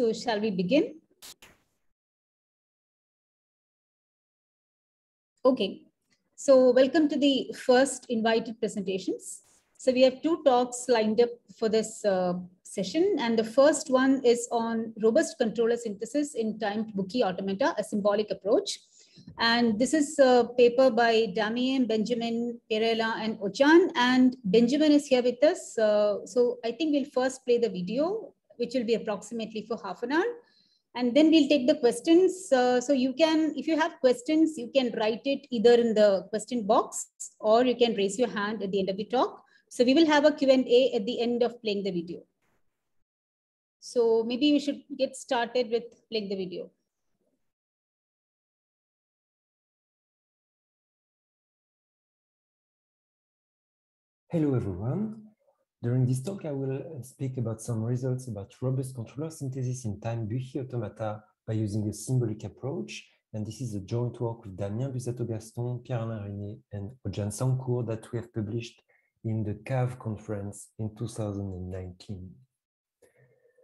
So shall we begin? Okay, so welcome to the first invited presentations. So we have two talks lined up for this session, and the first one is on robust controller synthesis in timed Bookie automata, a symbolic approach. And this is a paper by Damien, Benjamin, Perella, and Ochan. And Benjamin is here with us. So I think we'll first play the video, which will be approximately for half an hour. And then we'll take the questions. So you can, if you have questions, you can write it either in the question box or you can raise your hand at the end of the talk. So we will have a Q&A at the end of playing the video. So maybe we should get started with playing the video. Hello, everyone. During this talk, I will speak about some results about robust controller synthesis in time Bookie automata by using a symbolic approach. And this is a joint work with Damien Busato-Gaston, Pierre-Alain Régnier, and Ochan Sancour that we have published in the CAV conference in 2019.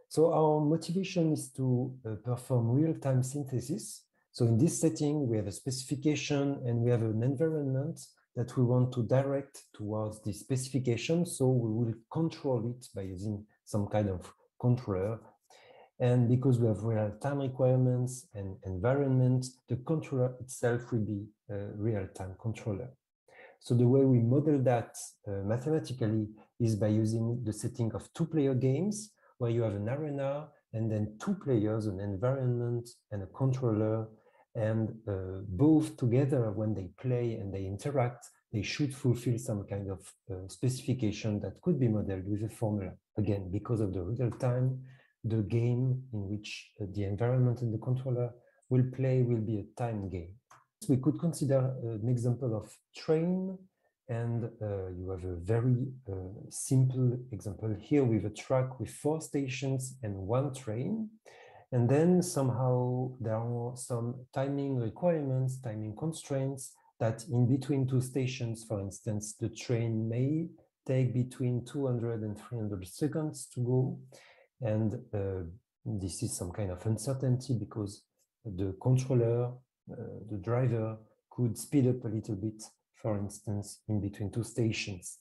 So our motivation is to perform real-time synthesis. So in this setting, we have a specification and we have an environment that we want to direct towards the specification. So we will control it by using some kind of controller. And because we have real-time requirements and environment, the controller itself will be a real-time controller. So the way we model that mathematically is by using the setting of two-player games, where you have an arena and then two players, an environment and a controller. And both together, when they play and they interact, they should fulfill some kind of specification that could be modeled with a formula. Again, because of the real time, the game in which the environment and the controller will play will be a time game. So we could consider an example of train, and you have a very simple example here with a track with 4 stations and 1 train. And then somehow there are some timing requirements, timing constraints that in between 2 stations, for instance, the train may take between 200 and 300 seconds to go. And this is some kind of uncertainty because the controller, the driver could speed up a little bit, for instance, in between 2 stations.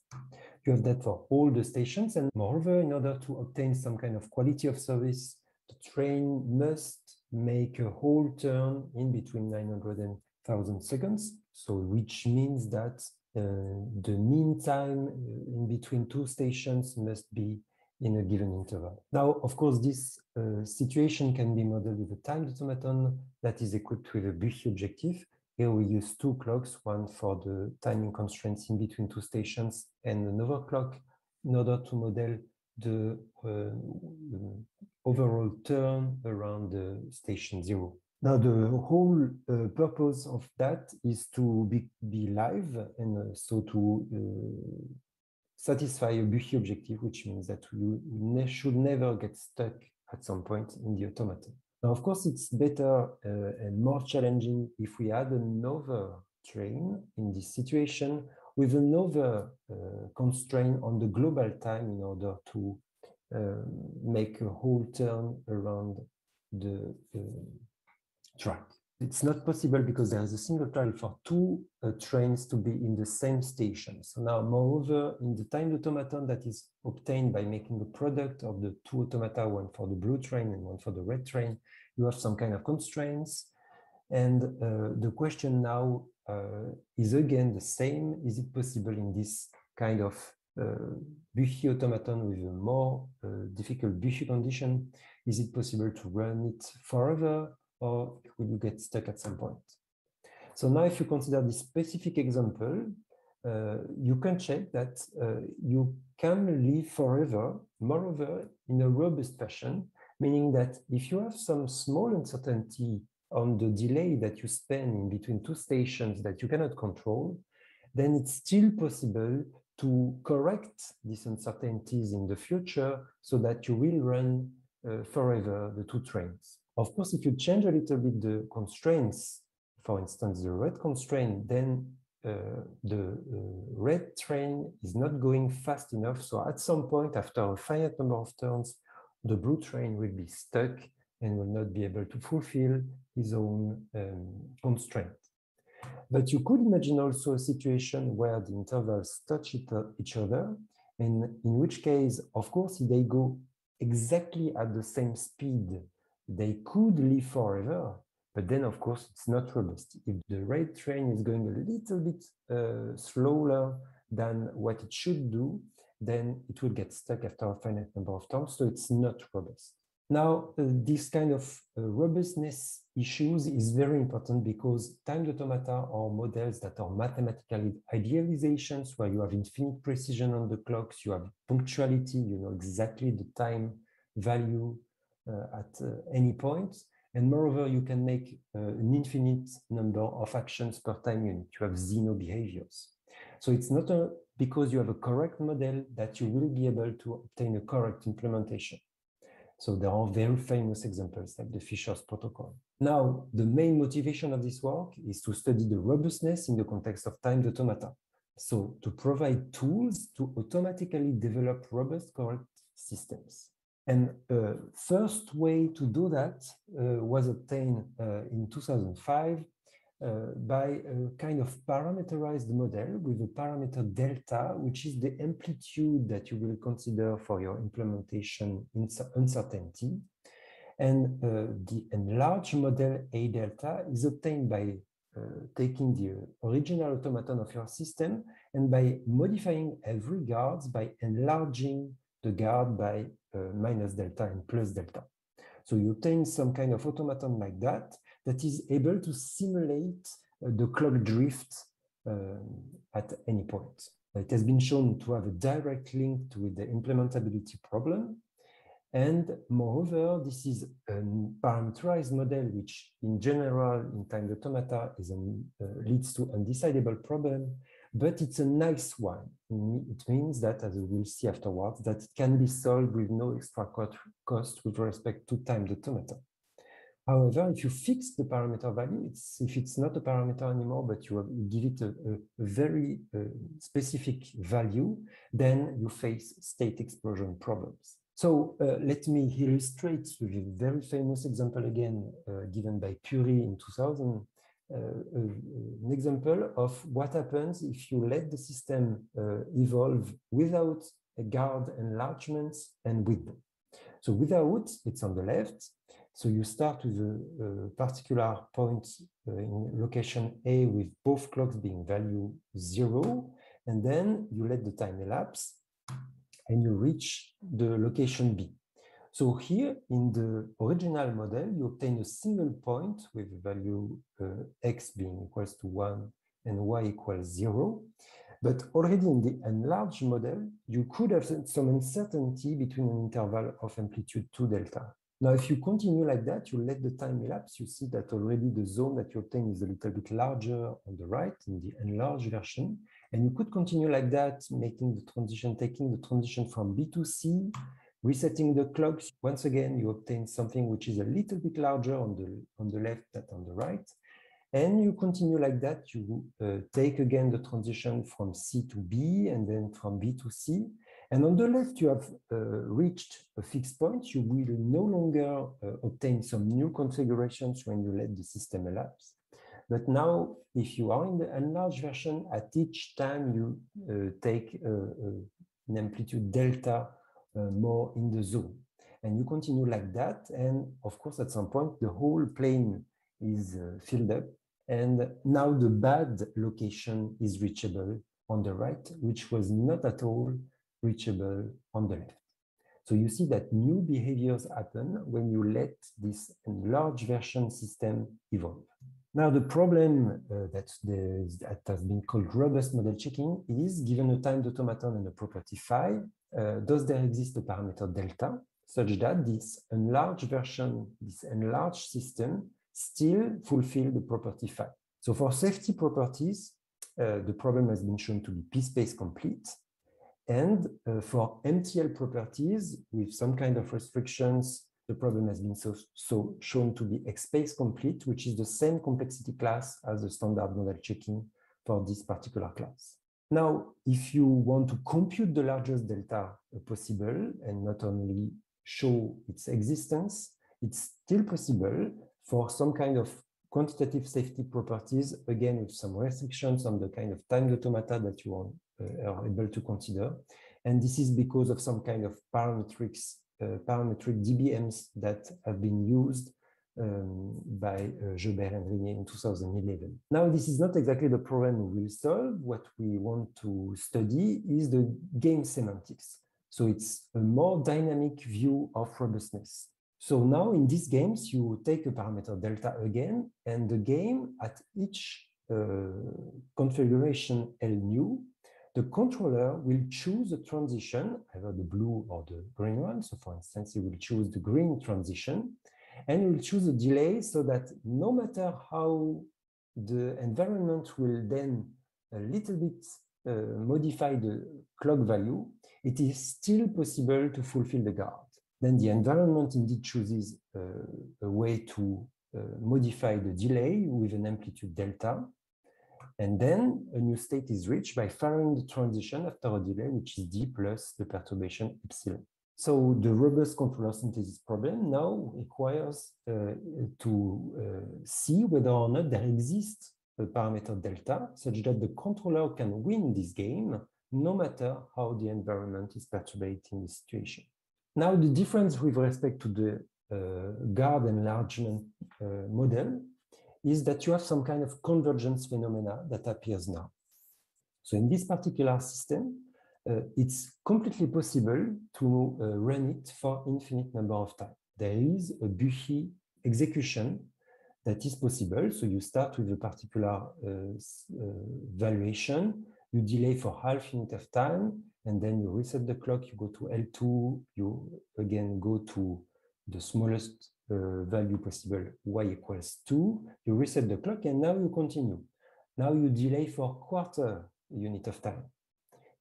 You have that for all the stations. And moreover, in order to obtain some kind of quality of service, the train must make a whole turn in between 900 and 1000 seconds. So which means that the mean time in between 2 stations must be in a given interval. Now, of course, this situation can be modeled with a timed automaton that is equipped with a Bookie objective. Here we use 2 clocks, one for the timing constraints in between 2 stations and another clock in order to model the overall turn around the station 0. Now, the whole purpose of that is to be live and so to satisfy a Bookie objective, which means that you should never get stuck at some point in the automaton. Now, of course, it's better and more challenging if we add another train in this situation with another constraint on the global time in order to make a whole turn around the track. It's not possible because there is a single track for 2 trains to be in the same station. So now, moreover, in the timed automaton that is obtained by making a product of the 2 automata, one for the blue train and one for the red train, you have some kind of constraints. And the question now is again the same. Is it possible in this kind of Bookie automaton with a more difficult Bookie condition? Is it possible to run it forever, or will you get stuck at some point? So now if you consider this specific example, you can check that you can live forever, moreover, in a robust fashion, meaning that if you have some small uncertainty on the delay that you spend in between 2 stations that you cannot control, then it's still possible to correct these uncertainties in the future so that you will run forever the 2 trains. Of course, if you change a little bit the constraints, for instance, the red constraint, then the red train is not going fast enough. So at some point, after a finite number of turns, the blue train will be stuck and will not be able to fulfill his own constraint. But you could imagine also a situation where the intervals touch each other, and in which case, of course, if they go exactly at the same speed, they could live forever. But then, of course, it's not robust. If the rate train is going a little bit slower than what it should do, then it will get stuck after a finite number of times, so it's not robust. Now, this kind of robustness issues is very important because timed automata are models that are mathematical idealizations where you have infinite precision on the clocks, you have punctuality, you know exactly the time value at any point. And moreover, you can make an infinite number of actions per time unit. You have Zeno behaviors. So it's not because you have a correct model that you will be able to obtain a correct implementation. So there are very famous examples like the Fisher's protocol. Now, the main motivation of this work is to study the robustness in the context of timed automata. So to provide tools to automatically develop robust correct systems. And first way to do that was obtained in 2005 by a kind of parameterized model with a parameter delta, which is the amplitude that you will consider for your implementation uncertainty. And the enlarged model A delta is obtained by taking the original automaton of your system and by modifying every guard by enlarging the guard by minus delta and plus delta. So you obtain some kind of automaton like that is able to simulate the clock drift at any point. It has been shown to have a direct link with the implementability problem. And moreover, this is a parameterized model, which in general in timed automata leads to undecidable problem, but it's a nice one. It means that, as we will see afterwards, that it can be solved with no extra cost with respect to timed automata. However, if you fix the parameter value, if it's not a parameter anymore, but you give it a very specific value, then you face state explosion problems. So let me illustrate with a very famous example again, given by Puri in 2000, an example of what happens if you let the system evolve without a guard enlargements and width. So without, it's on the left. So you start with a particular point in location A with both clocks being value 0, and then you let the time elapse and you reach the location B. So here in the original model, you obtain a single point with value x being equals to 1 and y equals 0. But already in the enlarged model, you could have some uncertainty between an interval of amplitude 2 delta. Now, if you continue like that, you let the time elapse, you see that already the zone that you obtain is a little bit larger on the right in the enlarged version. And you could continue like that, making the transition, taking the transition from B to C, resetting the clocks. Once again, you obtain something which is a little bit larger on the left than on the right. And you continue like that, you take again the transition from C to B and then from B to C. And on the left, you have reached a fixed point. You will no longer obtain some new configurations when you let the system elapse. But now, if you are in the enlarged version, at each time you take an amplitude delta more in the zone. And you continue like that. And of course, at some point, the whole plane is filled up. And now the bad location is reachable on the right, which was not at all reachable on the left. So you see that new behaviors happen when you let this enlarged version system evolve. Now, the problem that has been called robust model checking is, given a timed automaton and a property phi, does there exist a parameter delta such that this enlarged version, this enlarged system still fulfill the property phi? So for safety properties, the problem has been shown to be p-space complete. And for MTL properties with some kind of restrictions, the problem has been so shown to be X-space complete, which is the same complexity class as the standard model checking for this particular class. Now, if you want to compute the largest delta possible and not only show its existence, it's still possible for some kind of quantitative safety properties, again, with some restrictions on the kind of timed automata that you are able to consider. And this is because of some kind of parametric DBMs that have been used by Jobert and Régnier in 2011. Now, this is not exactly the problem we will solve. What we want to study is the game semantics. So it's a more dynamic view of robustness. So now in these games, you take a parameter delta again, and the game at each configuration L new, the controller will choose a transition, either the blue or the green one. So for instance, he will choose the green transition, and he will choose a delay so that no matter how the environment will then a little bit modify the clock value, it is still possible to fulfill the guard. Then the environment indeed chooses a way to modify the delay with an amplitude delta. And then a new state is reached by firing the transition after a delay, which is d plus the perturbation epsilon. So the robust controller synthesis problem now requires to see whether or not there exists a parameter delta such that the controller can win this game no matter how the environment is perturbating the situation. Now, the difference with respect to the guard enlargement model is that you have some kind of convergence phenomena that appears now. So in this particular system, it's completely possible to run it for infinite number of times. There is a Buchy execution that is possible. So you start with a particular valuation, you delay for half unit of time, and then you reset the clock, you go to L2, you again go to the smallest value possible, y equals 2, you reset the clock, and now you continue. Now you delay for quarter unit of time,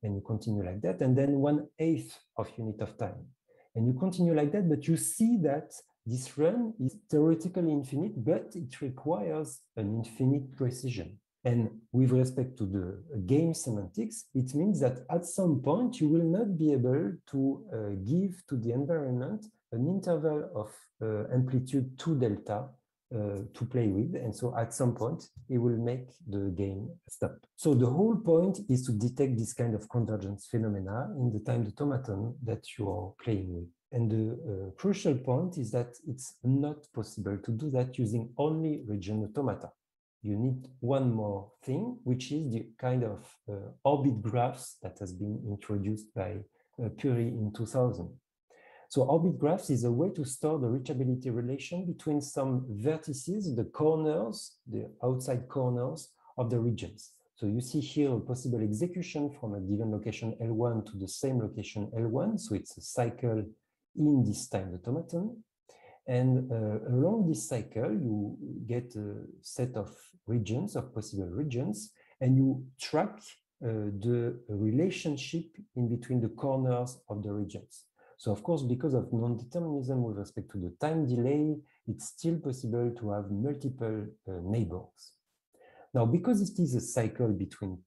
and you continue like that, and then 1/8 of unit of time. And you continue like that, but you see that this run is theoretically infinite, but it requires an infinite precision. And with respect to the game semantics, it means that at some point you will not be able to give to the environment an interval of amplitude 2 delta to play with. And so at some point, it will make the game stop. So the whole point is to detect this kind of convergence phenomena in the timed automaton that you are playing with. And the crucial point is that it's not possible to do that using only region automata. You need one more thing, which is the kind of orbit graphs that has been introduced by Puri in 2000. So orbit graphs is a way to store the reachability relation between some vertices, the corners, the outside corners of the regions. So you see here a possible execution from a given location L1 to the same location L1. So it's a cycle in this timed automaton. And along this cycle, you get a set of regions, of possible regions, and you track the relationship in between the corners of the regions. So of course, because of non-determinism with respect to the time delay, it's still possible to have multiple neighbors. Now, because it is a cycle between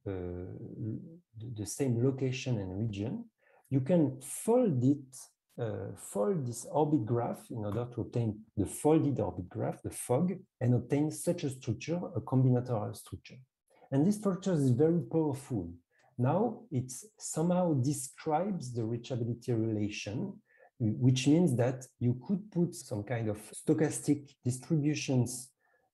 the same location and region, you can fold this orbit graph in order to obtain the folded orbit graph, the FOG, and obtain such a structure, a combinatorial structure. And this structure is very powerful. Now it somehow describes the reachability relation, which means that you could put some kind of stochastic distributions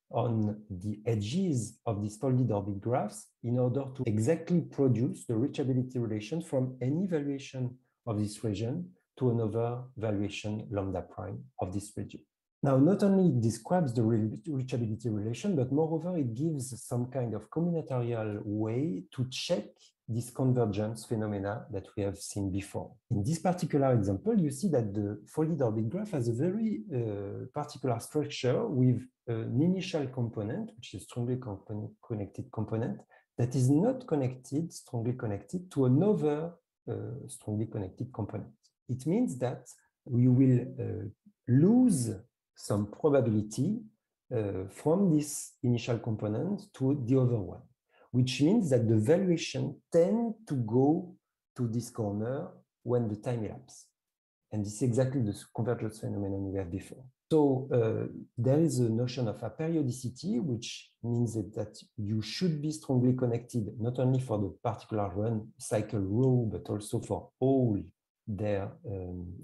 on the edges of these folded orbit graphs in order to exactly produce the reachability relation from any valuation of this region to another valuation lambda prime of this region. Now, not only it describes the reachability relation, but moreover, it gives some kind of combinatorial way to check this convergence phenomena that we have seen before. In this particular example, you see that the folded orbit graph has a very particular structure with an initial component, which is a strongly connected component, that is not strongly connected to another strongly connected component. It means that we will lose some probability from this initial component to the other one, which means that the valuation tends to go to this corner when the time elapses. And this is exactly the convergence phenomenon we had before. So there is a notion of aperiodicity, which means that you should be strongly connected, not only for the particular run cycle row, but also for all their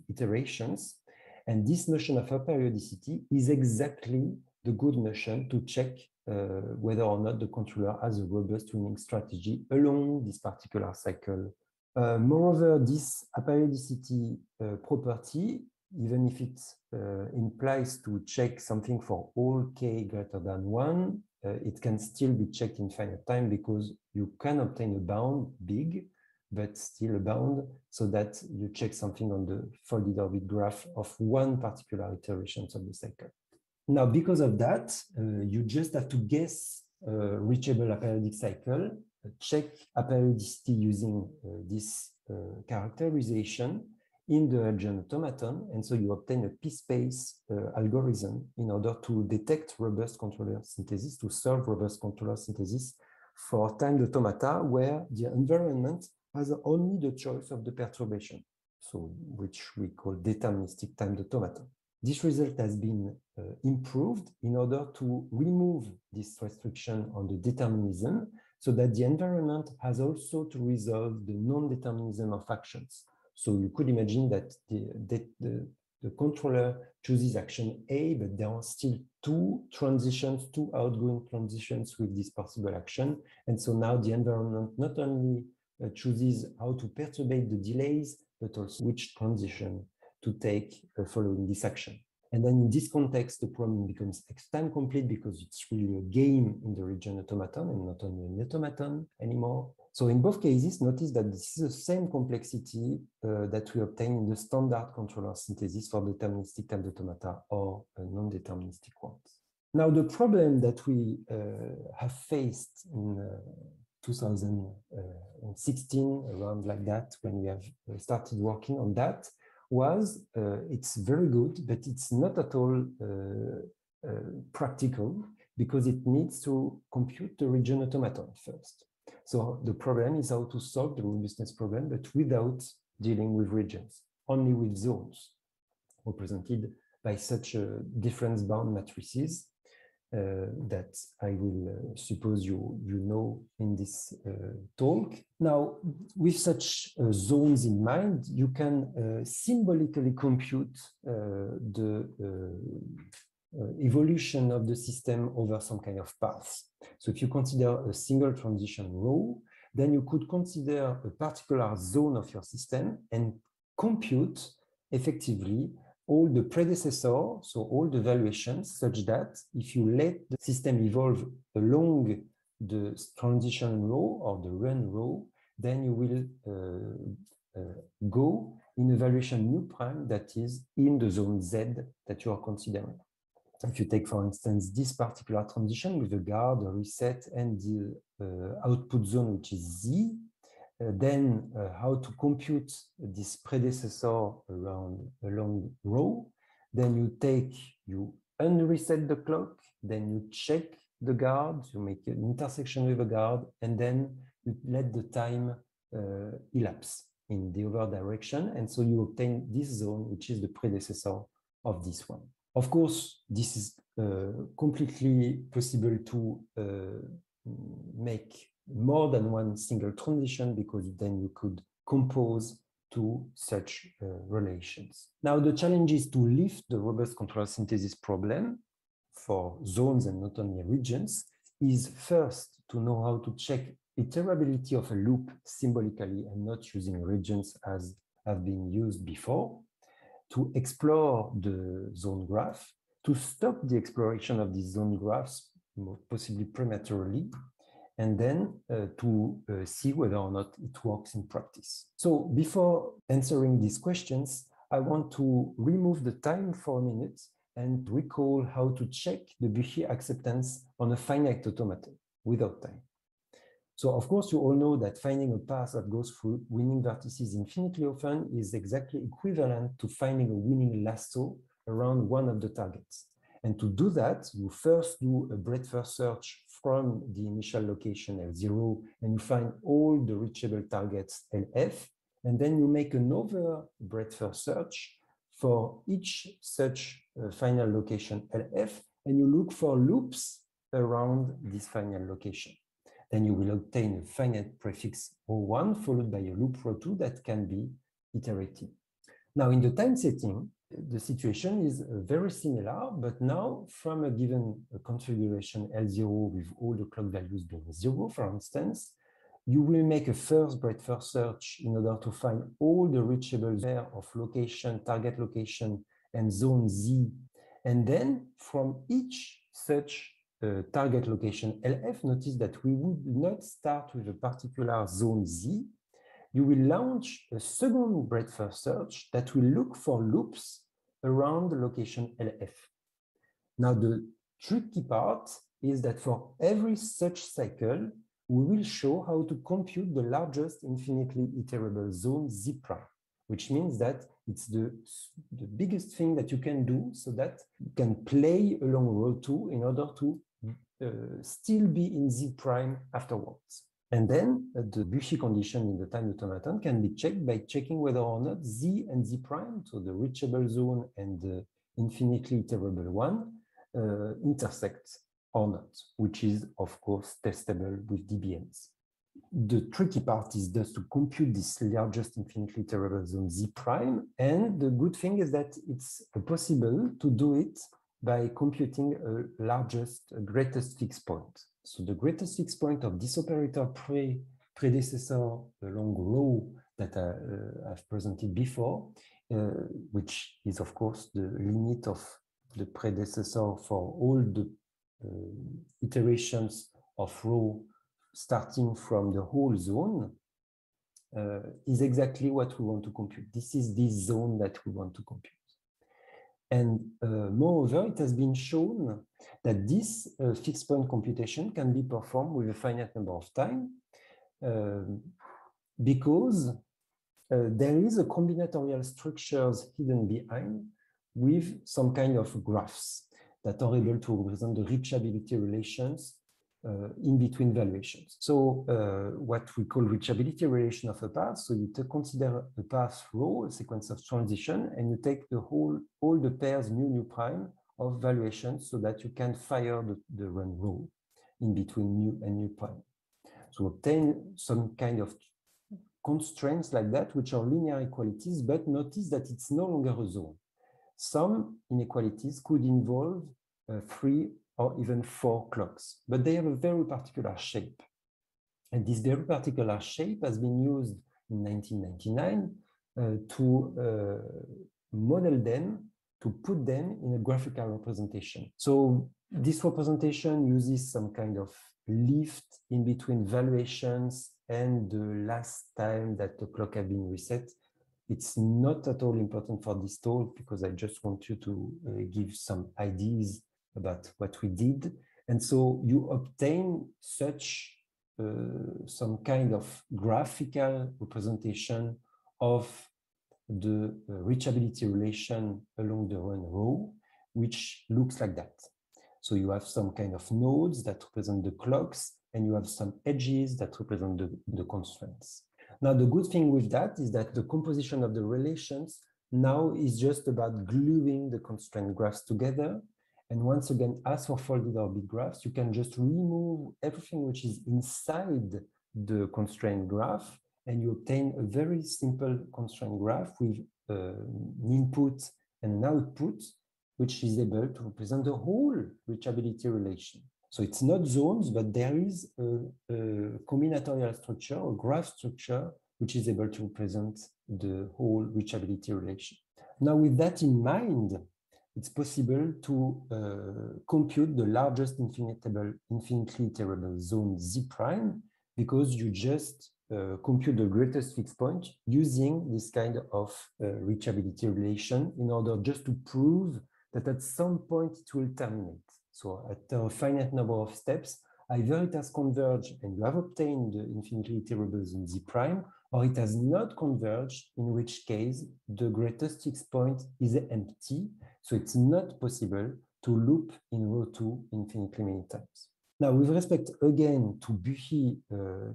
iterations. And this notion of aperiodicity is exactly the good notion to check whether or not the controller has a robust winning strategy along this particular cycle. Moreover, this aperiodicity property, even if it implies to check something for all k greater than 1, it can still be checked in finite time because you can obtain a bound big, but still a bound, so that you check something on the folded orbit graph of one particular iteration of the cycle. Now, because of that, you just have to guess a reachable aperiodic cycle, check aperiodicity using this characterization in the Huggian automaton, and so you obtain a p-space algorithm in order to detect robust controller synthesis, to solve robust controller synthesis for timed automata where the environment has only the choice of the perturbation, so which we call deterministic timed automata. This result has been improved in order to remove this restriction on the determinism, so that the environment has also to resolve the non-determinism of actions. So you could imagine that the controller chooses action A, but there are still two outgoing transitions with this possible action. And so now the environment not only chooses how to perturbate the delays, but also which transition to take following this action. And then in this context, the problem becomes time complete because it's really a game in the region automaton and not only an automaton anymore. So in both cases, notice that this is the same complexity that we obtain in the standard controller synthesis for deterministic timed automata or non-deterministic ones. Now, the problem that we have faced in 2016, around like that, when we have started working on that, was it's very good, but it's not at all practical because it needs to compute the region automaton first. So the problem is how to solve the robustness problem, but without dealing with regions, only with zones represented by such difference bound matrices that I will suppose you know in this talk. Now, with such zones in mind, you can symbolically compute the evolution of the system over some kind of path. So if you consider a single transition row, then you could consider a particular zone of your system and compute effectively all the predecessor, so all the valuations, such that if you let the system evolve along the transition row or the run row, then you will go in a valuation nu prime that is in the zone Z that you are considering. So if you take, for instance, this particular transition with a guard, a reset, and the output zone, which is Z, then how to compute this predecessor along row, then you unreset the clock, then you check the guard, you make an intersection with a guard, and then you let the time elapse in the other direction. And so you obtain this zone, which is the predecessor of this one. Of course, this is completely possible to make more than one single transition, because then you could compose two such relations. Now, the challenge is to lift the robust controller synthesis problem for zones and not only regions is first to know how to check iterability of a loop symbolically and not using regions as have been used before, to explore the zone graph, to stop the exploration of these zone graphs, possibly prematurely, and then to see whether or not it works in practice. So before answering these questions, I want to remove the time for a minute and recall how to check the Buchi acceptance on a finite automaton without time. So of course, you all know that finding a path that goes through winning vertices infinitely often is exactly equivalent to finding a winning lasso around one of the targets. And to do that, you first do a breadth-first search from the initial location L0, and you find all the reachable targets LF, and then you make another breadth-first search for each such final location LF, and you look for loops around this final location. Then you will obtain a finite prefix ρ1 followed by a loop ρ2 that can be iterative. Now, in the time setting, the situation is very similar, but now from a given configuration L0 with all the clock values being 0, for instance, you will make a first breadth-first search in order to find all the reachable pair of location, target location, and zone Z. And then from each such target location LF, notice that we would not start with a particular zone Z. You will launch a second breadth-first search that will look for loops around the location LF. Now, the tricky part is that for every such cycle, we will show how to compute the largest infinitely iterable zone Z prime, which means that it's the biggest thing that you can do so that you can play along ρ2 in order to still be in Z prime afterwards. And then the Buchy condition in the time automaton can be checked by checking whether or not Z and Z prime, so the reachable zone and the infinitely iterable one, intersect or not, which is, of course, testable with DBMs. The tricky part is just to compute this largest infinitely iterable zone Z prime. And the good thing is that it's possible to do it by computing a greatest fixed point. So the greatest fixed point of this operator predecessor along ρ that I've presented before, which is, of course, the limit of the predecessor for all the iterations of ρ starting from the whole zone, is exactly what we want to compute. This is this zone that we want to compute. And moreover, it has been shown that this fixed point computation can be performed with a finite number of time because there is a combinatorial structures hidden behind with some kind of graphs that are able to represent the reachability relations in between valuations. So what we call reachability relation of a path. So you consider a path ρ, a sequence of transition, and you take all the pairs mu prime of valuations so that you can fire the run ρ in between mu and mu prime. So obtain some kind of constraints like that, which are linear equalities, but notice that it's no longer a zone. Some inequalities could involve 3 or even 4 clocks, but they have a very particular shape. And this very particular shape has been used in 1999 to model them, to put them in a graphical representation. So this representation uses some kind of lift in between valuations and the last time that the clock has been reset. It's not at all important for this talk because I just want you to give some ideas about what we did. And so you obtain such some kind of graphical representation of the reachability relation along the run ρ, which looks like that. So you have some kind of nodes that represent the clocks, and you have some edges that represent the constraints. Now, the good thing with that is that the composition of the relations now is just about gluing the constraint graphs together. And once again, as for folded orbit graphs, you can just remove everything which is inside the constraint graph, and you obtain a very simple constraint graph with an input and an output, which is able to represent the whole reachability relation. So it's not zones, but there is a combinatorial structure, a graph structure, which is able to represent the whole reachability relation. Now, with that in mind, it's possible to compute the largest infinitely iterable zone Z prime because you just compute the greatest fixed point using this kind of reachability relation in order just to prove that at some point it will terminate. So at a finite number of steps, either it has converged and you have obtained the infinitely iterable zone Z prime, or it has not converged, in which case the greatest fixed point is empty. So it's not possible to loop in ρ2 infinitely many times. Now, with respect again to Buchy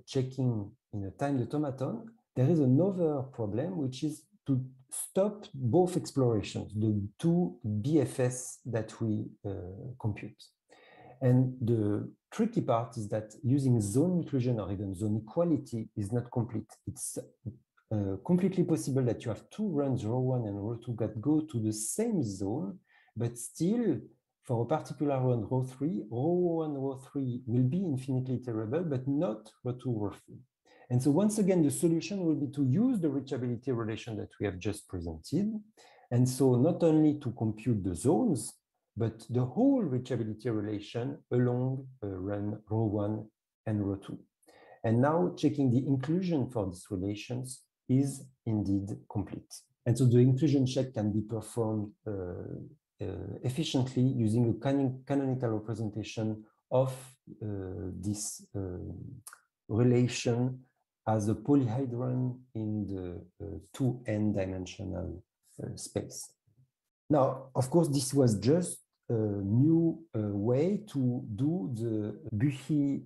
checking in a timed automaton, there is another problem, which is to stop both explorations, the two BFS that we compute. And the tricky part is that using zone inclusion or even zone equality is not complete. It's completely possible that you have two runs, row 1 and row 2, that go to the same zone, but still, for a particular run, row 3, row 1, row 3 will be infinitely iterable, but not row 2, row 3. And so once again, the solution will be to use the reachability relation that we have just presented. And so not only to compute the zones, but the whole reachability relation along run row 1 and row 2. And now checking the inclusion for these relations is indeed complete. And so the inclusion check can be performed efficiently using a canonical representation of this relation as a polyhedron in the 2n dimensional space. Now, of course, this was just a new way to do the Buchy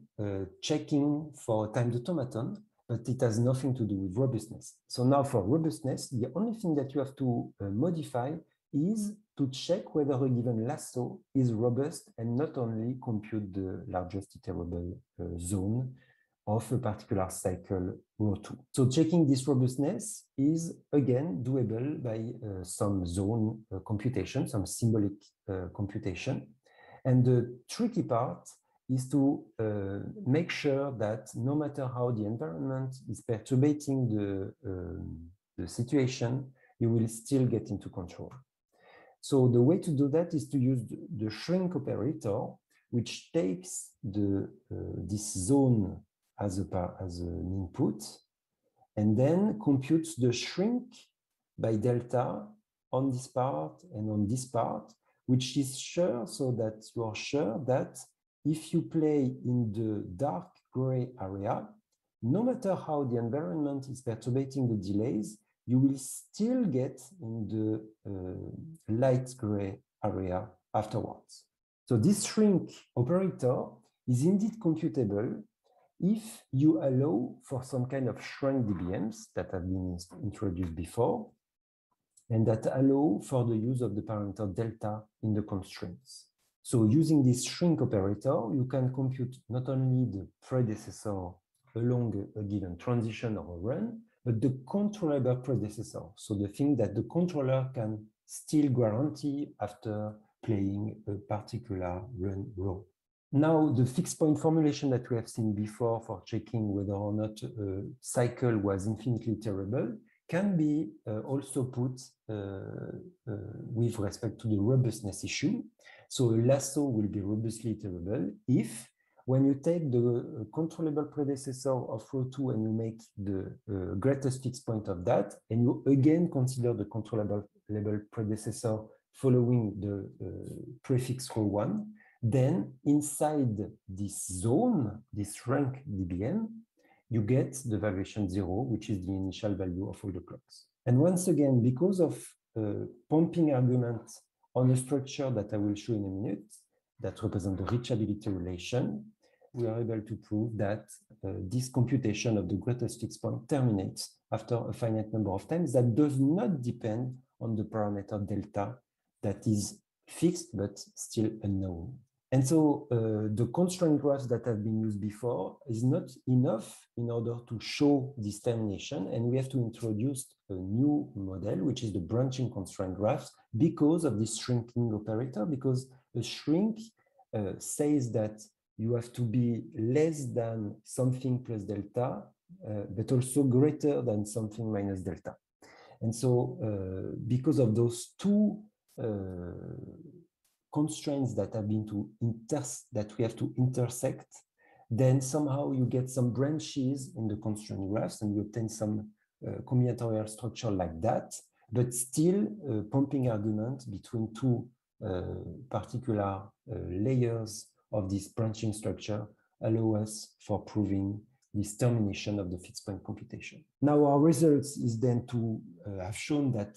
checking for timed automaton, but it has nothing to do with robustness. So now for robustness, the only thing that you have to modify is to check whether a given lasso is robust and not only compute the largest iterable zone of a particular cycle row 2. So checking this robustness is again doable by some zone computation, some symbolic computation. And the tricky part is to make sure that no matter how the environment is perturbating the situation, you will still get into control. So the way to do that is to use the shrink operator, which takes this zone as an input, and then computes the shrink by delta on this part and on this part, which is sure, so that you are sure that if you play in the dark gray area, no matter how the environment is perturbating the delays, you will still get in the light gray area afterwards. So this shrink operator is indeed computable if you allow for some kind of shrunk dBMs that have been introduced before, and that allow for the use of the parameter delta in the constraints. So using this shrink operator, you can compute not only the predecessor along a given transition or a run, but the controllable predecessor. So the thing that the controller can still guarantee after playing a particular run row. Now, the fixed point formulation that we have seen before for checking whether or not a cycle was infinitely iterable can be also put with respect to the robustness issue. So a lasso will be robustly iterable if, when you take the controllable predecessor of row 2 and you make the greatest fixed point of that, and you again consider the controllable predecessor following the prefix row 1, then inside this zone, this rank dBm, you get the variation 0, which is the initial value of all the clocks. And once again, because of pumping argument on a structure that I will show in a minute, that represent the reachability relation, we are able to prove that this computation of the greatest fixed point terminates after a finite number of times that does not depend on the parameter delta that is fixed but still unknown. And so the constraint graphs that have been used before is not enough in order to show this termination, and we have to introduce a new model, which is the branching constraint graphs, because of this shrinking operator, because a shrink says that you have to be less than something plus delta, but also greater than something minus delta. And so because of those two constraints that have been that we have to intersect, then somehow you get some branches in the constraint graphs and you obtain some combinatorial structure like that, but still pumping argument between two particular layers of this branching structure allow us for proving this termination of the fixed point computation. Now our results is then to have shown that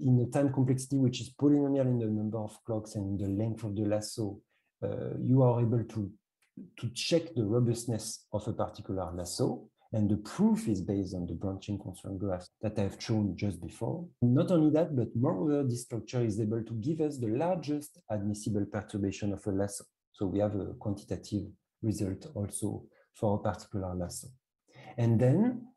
in a time complexity which is polynomial in the number of clocks and in the length of the lasso, you are able to check the robustness of a particular lasso. And the proof is based on the branching constraint graph that I've shown just before. Not only that, but moreover, this structure is able to give us the largest admissible perturbation of a lasso. So we have a quantitative result also for a particular lasso. And then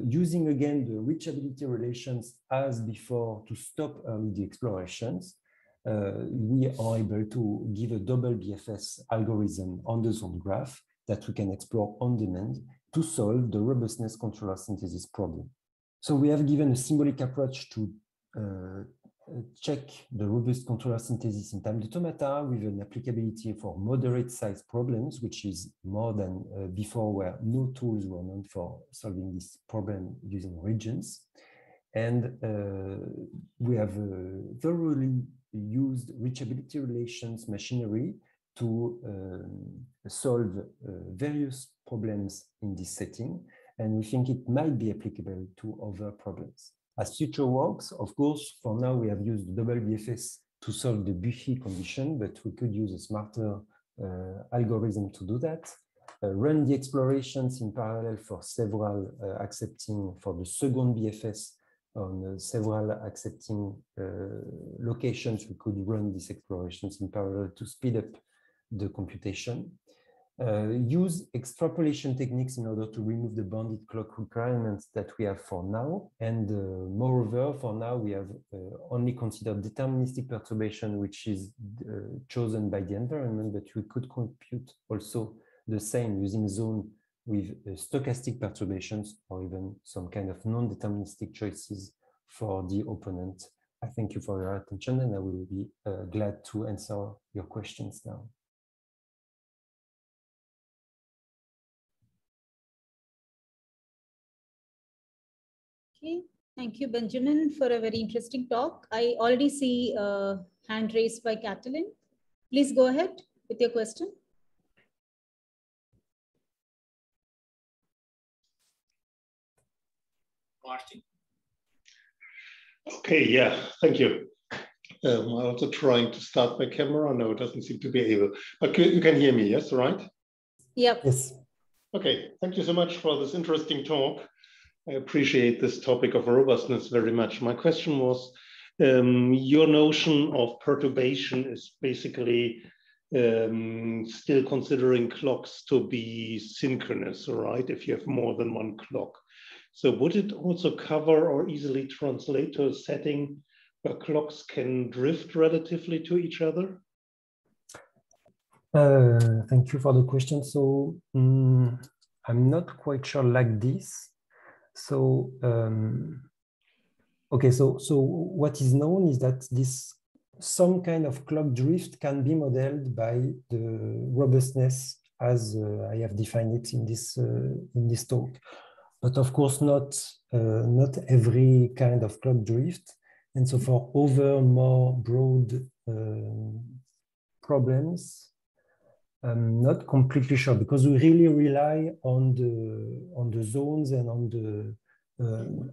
using again the reachability relations as before to stop early de-explorations, we are able to give a double BFS algorithm on the zone graph that we can explore on demand to solve the robustness controller synthesis problem. So we have given a symbolic approach to check the robust controller synthesis in timed automata with an applicability for moderate size problems, which is more than before, where no tools were known for solving this problem using regions. And we have thoroughly used reachability relations machinery to solve various problems in this setting. And we think it might be applicable to other problems. As future works, of course, for now we have used double BFS to solve the Buffy condition, but we could use a smarter algorithm to do that. Run the explorations in parallel for several accepting for the second BFS on several accepting locations. We could run these explorations in parallel to speed up the computation. Use extrapolation techniques in order to remove the bounded clock requirements that we have for now. And moreover, for now, we have only considered deterministic perturbation, which is chosen by the environment, but we could compute also the same using zone with stochastic perturbations or even some kind of non-deterministic choices for the opponent. I thank you for your attention, and I will be glad to answer your questions now. Okay, thank you, Benjamin, for a very interesting talk. I already see a hand raised by Catalin. Please go ahead with your question. Martin. Okay, yeah, thank you. I'm also trying to start my camera. No, it doesn't seem to be able. But you can hear me, yes, right? Yep. Yes. Okay, thank you so much for this interesting talk. I appreciate this topic of robustness very much. My question was, your notion of perturbation is basically still considering clocks to be synchronous, right? If you have more than one clock. So would it also cover or easily translate to a setting where clocks can drift relatively to each other? Thank you for the question. So I'm not quite sure like this. So, okay, so what is known is that some kind of clock drift can be modeled by the robustness as I have defined it in this talk. But of course, not every kind of clock drift. And so for other more broad problems, I'm not completely sure, because we really rely on the zones and on the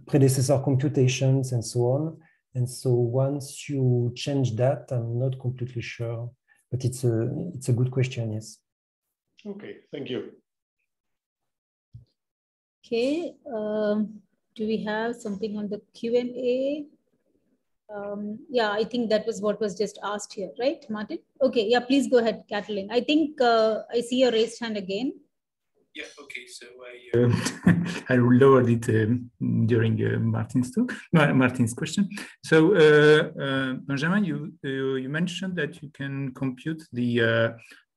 predecessor computations and so on. And so once you change that, I'm not completely sure, but it's a good question, yes. Okay, thank you. Okay, do we have something on the Q&A? Yeah, I think that was what was just asked here, right, Martin? Okay, yeah, please go ahead, Catalin. I think I see your raised hand again. Yeah, okay, so I lowered it during Martin's question. So Benjamin, you mentioned that you can compute the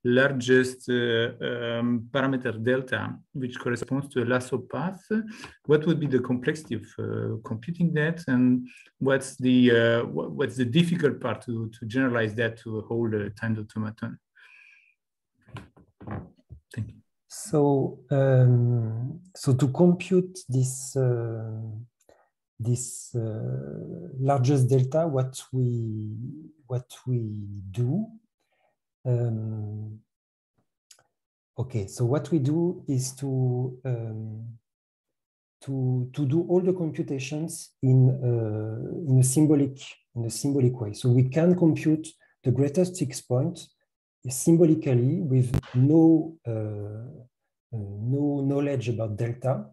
largest parameter delta, which corresponds to a lasso path. What would be the complexity of computing that, and what's the difficult part to generalize that to a whole timed automaton? Thank you. So, so to compute this largest delta, what we do. Okay, so what we do is to do all the computations in a symbolic way. So we can compute the greatest fixed point symbolically with no knowledge about delta,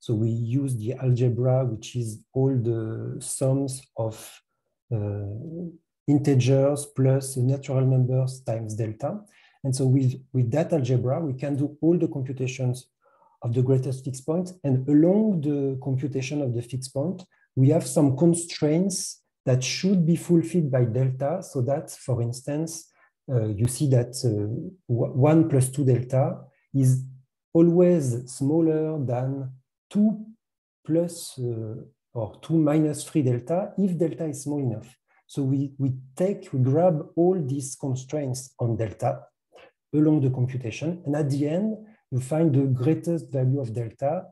So we use the algebra, which is all the sums of integers plus natural numbers times delta. And so with that algebra, we can do all the computations of the greatest fixed point. And along the computation of the fixed point, we have some constraints that should be fulfilled by delta, so that, for instance, you see that 1 plus 2 delta is always smaller than 2 plus or 2 minus 3 delta if delta is small enough. So we grab all these constraints on delta along the computation, and at the end, you find the greatest value of delta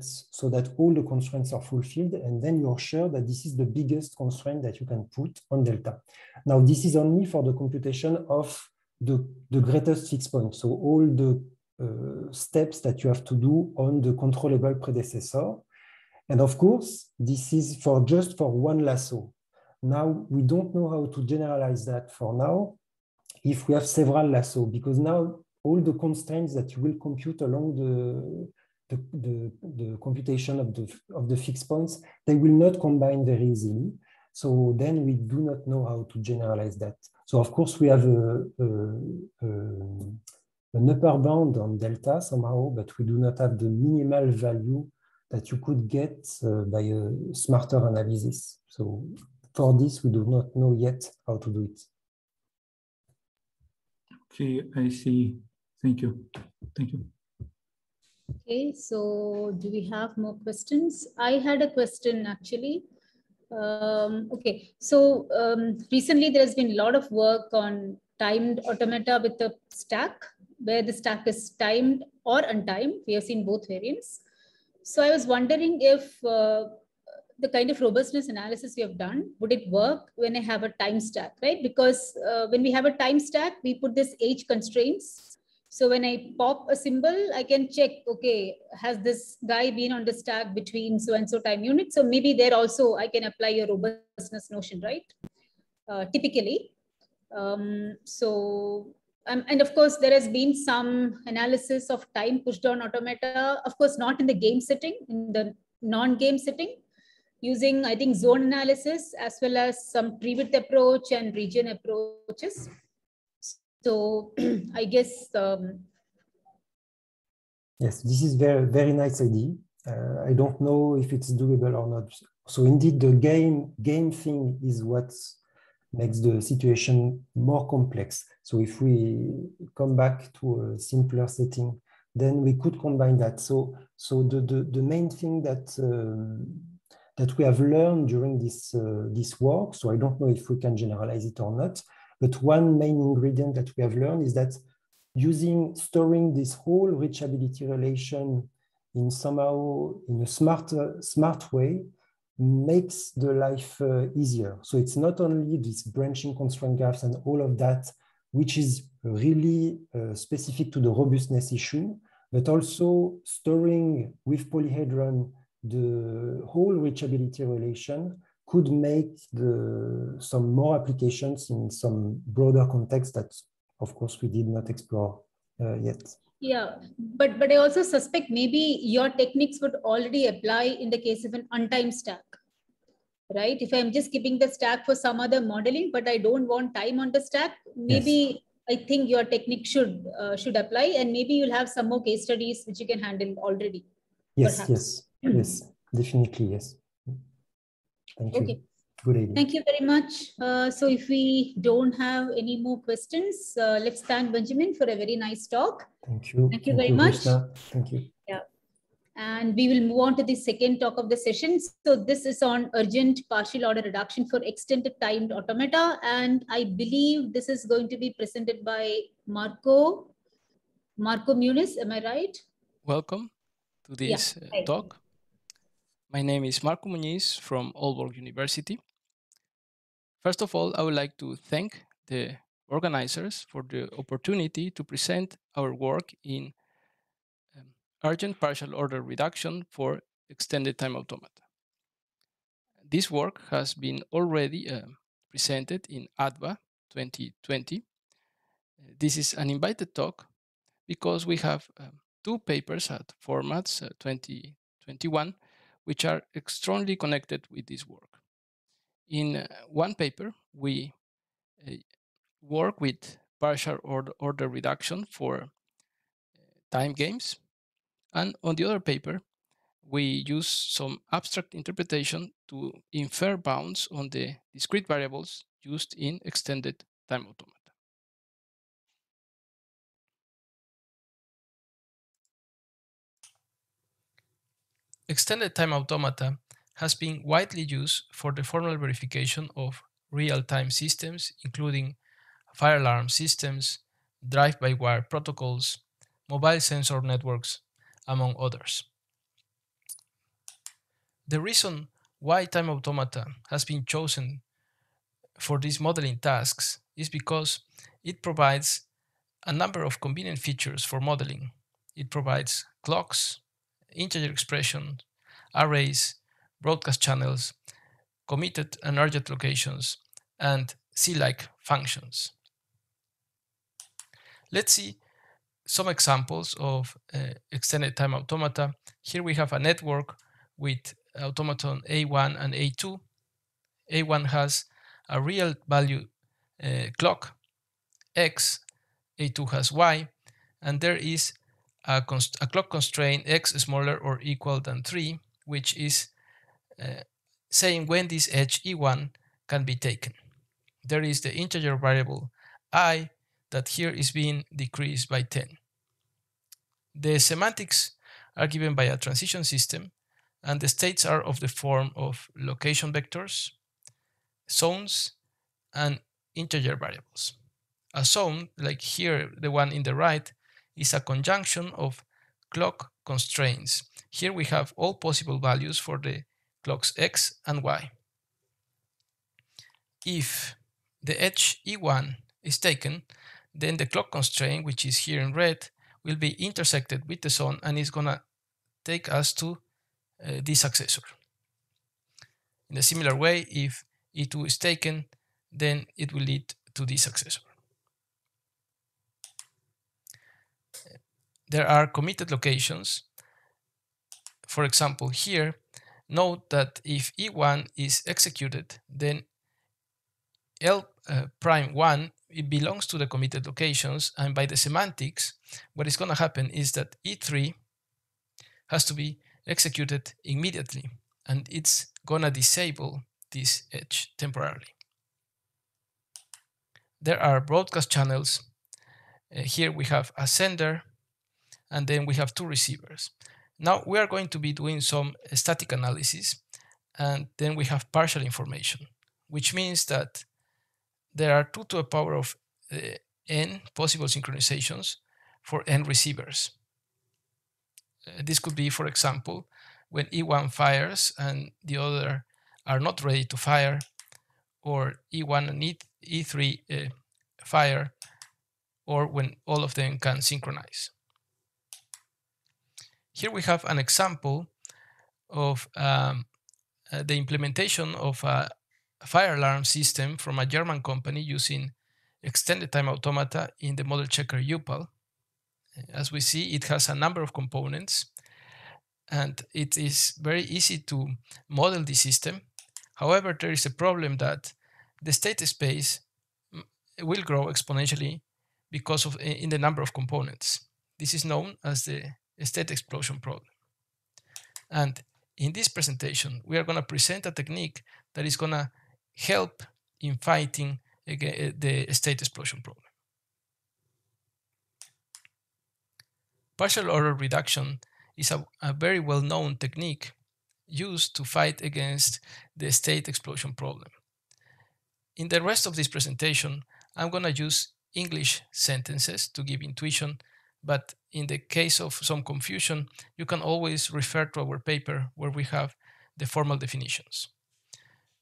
so that all the constraints are fulfilled, and then you're sure that this is the biggest constraint that you can put on delta. Now, this is only for the computation of the greatest fixed point. So all the steps that you have to do on the controllable predecessor. And of course, this is just for one lasso. Now, we don't know how to generalize that for now if we have several lassos, because now all the constraints that you will compute along the computation of the fixed points, they will not combine very easily. So then we do not know how to generalize that. So of course we have an upper bound on delta somehow, but we do not have the minimal value that you could get by a smarter analysis. So for this, we do not know yet how to do it. Okay, I see. Thank you. Thank you. Okay, so do we have more questions? I had a question actually. Okay, so recently there has been a lot of work on timed automata with the stack, where the stack is timed or untimed. We have seen both variants. So I was wondering if the kind of robustness analysis we have done, would it work when I have a time stack, right? Because when we have a time stack, we put this age constraints. So when I pop a symbol, I can check, okay, has this guy been on the stack between so-and-so time units? So maybe there also I can apply a robustness notion, right? Typically. And of course, there has been some analysis of time pushed on automata, of course, not in the game setting, in the non-game setting, using, I think, zone analysis, as well as some tree-width approach and region approaches. So I guess. Yes, this is very, very nice idea. I don't know if it's doable or not. So indeed, the game thing is what makes the situation more complex. So if we come back to a simpler setting, then we could combine that. So the main thing that we have learned during this work, so I don't know if we can generalize it or not, but one main ingredient that we have learned is that storing this whole reachability relation in a smart way makes the life easier. So it's not only this branching constraint graphs and all of that, which is really specific to the robustness issue, but also storing with polyhedron the whole reachability relation could make some more applications in some broader context that, of course, we did not explore yet. Yeah, but I also suspect maybe your techniques would already apply in the case of an untimed stack, right? If I'm just keeping the stack for some other modeling, but I don't want time on the stack, maybe yes. I think your technique should apply, and maybe you'll have some more case studies which you can handle already. Yes, perhaps. yes, definitely, yes. Thank you. Okay. Good idea. Thank you very much. So if we don't have any more questions, let's thank Benjamin for a very nice talk. Thank you. Thank you very much. Krishna. Thank you. Yeah. And we will move on to the second talk of the session. So this is on urgent partial order reduction for extended timed automata. And I believe this is going to be presented by Marco Muniz. Am I right? Welcome to this talk. My name is Marco Muniz from Aalborg University. First of all, I would like to thank the organizers for the opportunity to present our work in urgent partial order reduction for extended time automata. This work has been already presented in ADVA 2020. This is an invited talk because we have two papers at formats 2020 21, which are extremely connected with this work. In one paper, we work with partial order reduction for time games. And on the other paper, we use some abstract interpretation to infer bounds on the discrete variables used in extended time automata. Extended time automata has been widely used for the formal verification of real-time systems, including fire alarm systems, drive-by-wire protocols, mobile sensor networks, among others. The reason why time automata has been chosen for these modeling tasks is because it provides a number of convenient features for modeling. It provides clocks, integer expressions, arrays, broadcast channels, committed and urgent locations, and C-like functions. Let's see some examples of extended time automata. Here we have a network with automaton A1 and A2. A1 has a real value clock, X, A2 has Y, and there is a clock constraint X smaller or equal than 3, which is saying when this edge E1 can be taken. There is the integer variable I that here is being decreased by 10. The semantics are given by a transition system, and the states are of the form of location vectors, zones, and integer variables. A zone, like here, the one in the right, is a conjunction of clock constraints. Here we have all possible values for the clocks X and Y. If the edge E1 is taken, then the clock constraint, which is here in red, will be intersected with the zone and is going to take us to the successor. In a similar way, if E2 is taken, then it will lead to the successor. There are committed locations. For example, here, note that if E1 is executed, then L prime 1, it belongs to the committed locations, and by the semantics, what is going to happen is that E3 has to be executed immediately, and it's going to disable this edge temporarily. There are broadcast channels. Here we have a sender, and then we have two receivers. Now we are going to be doing some static analysis, and then we have partial information, which means that there are 2 to the power of n possible synchronizations for n receivers. This could be, for example, when E1 fires and the other are not ready to fire, or E1 and E3 fire, or when all of them can synchronize. Here we have an example of the implementation of a fire alarm system from a German company using extended time automata in the model checker UPAL. As we see, it has a number of components, and it is very easy to model the system. However, there is a problem that the state space will grow exponentially because of in the number of components. This is known as the state explosion problem. And in this presentation, we are going to present a technique that is going to help in fighting the state explosion problem. Partial order reduction is a very well-known technique used to fight against the state explosion problem. In the rest of this presentation, I'm going to use English sentences to give intuition, but in the case of some confusion, you can always refer to our paper where we have the formal definitions.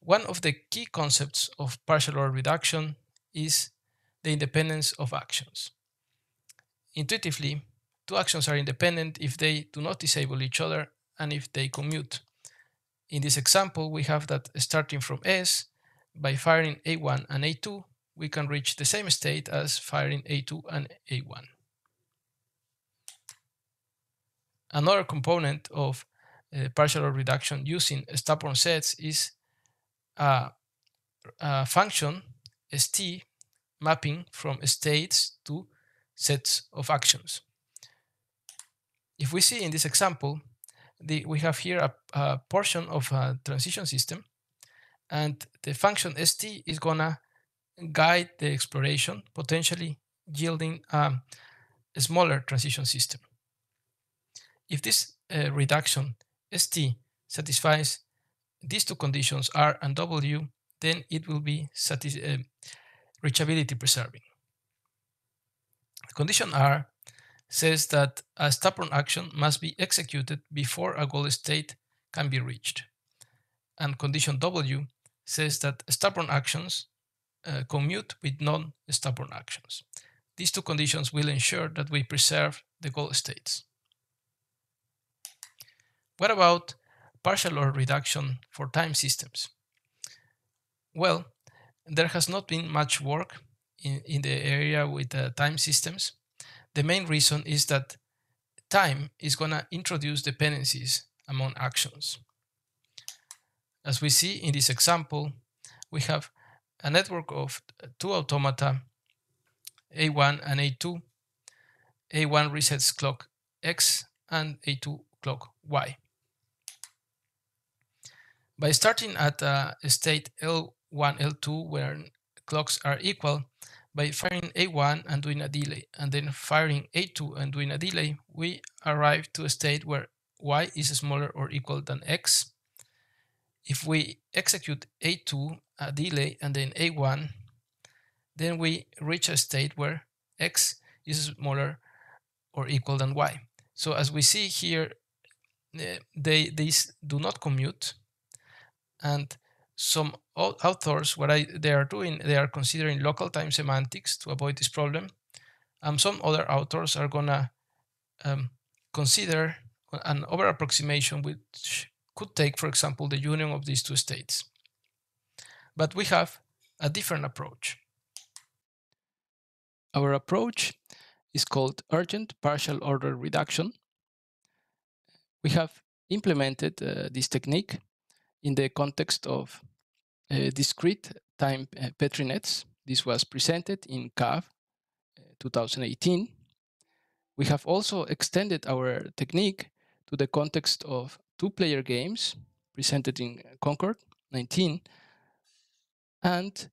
One of the key concepts of partial order reduction is the independence of actions. Intuitively, two actions are independent if they do not disable each other and if they commute. In this example, we have that starting from S, by firing A1 and A2, we can reach the same state as firing A2 and A1. Another component of partial order reduction using stubborn sets is a function st mapping from states to sets of actions. If we see in this example, we have here a portion of a transition system, and the function st is gonna guide the exploration, potentially yielding a smaller transition system. If this reduction st satisfies these two conditions, R and W, then it will be reachability preserving. Condition R says that a stubborn action must be executed before a goal state can be reached. And condition W says that stubborn actions commute with non-stubborn actions. These two conditions will ensure that we preserve the goal states. What about partial order reduction for time systems? Well, there has not been much work in the area with time systems. The main reason is that time is going to introduce dependencies among actions. As we see in this example, we have a network of two automata, A1 and A2. A1 resets clock X and A2 clock Y. By starting at a state L1, L2, where clocks are equal, by firing A1 and doing a delay, and then firing A2 and doing a delay, we arrive to a state where Y is smaller or equal than X. If we execute A2, a delay, and then A1, then we reach a state where X is smaller or equal than Y. So as we see here, these do not commute, and some authors, they are doing, they are considering local time semantics to avoid this problem. Some other authors are gonna consider an over approximation, which could take, for example, the union of these two states. But we have a different approach. Our approach is called urgent partial order reduction. We have implemented this technique in the context of discrete time Petri nets. This was presented in CAV 2018. We have also extended our technique to the context of two-player games presented in Concord 19. And